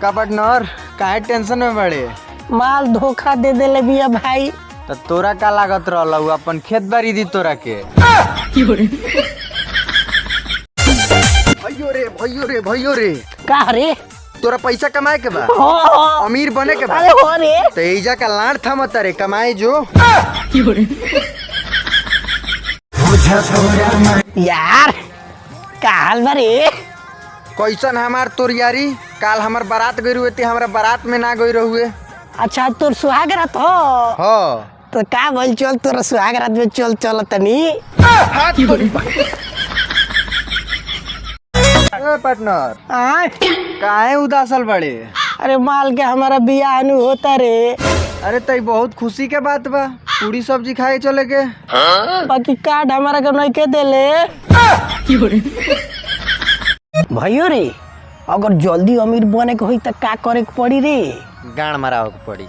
का पार्टनर काहे टेंशन में बड़े? माल धोखा दे देले बिया भाई। तो तोरा का लागत रहल अपन खेत बाड़ी दी तोरा के? भैयो रे का रे? तोरा पैसा कमाए के बा, अमीर बने के बा, अरे हो रे तो एजा का लाड़ था मत रे कमाए जो। यार का हाल बा रे? कैसन हमार तोर यारी? काल हमार बारात गई रुए, हमारा बारात में ना गई रहुए। अच्छा तोर सुहाग रात हो? हाँ तो का बोल चल तोर सुहाग रात में चल तनी। पार्टनर आय काहे उदासल बड़े? अरे माल के हमारा बियाह नु होता रे। अरे तई बहुत खुशी के बात बा, पूरी सब्जी खाए चले के। बाकी कार्ड हमारा के नहीं के देले। भैयो रे अगर जल्दी अमीर बने के होई त का करे के पड़ी रे? गाड़ मारा के पड़ी।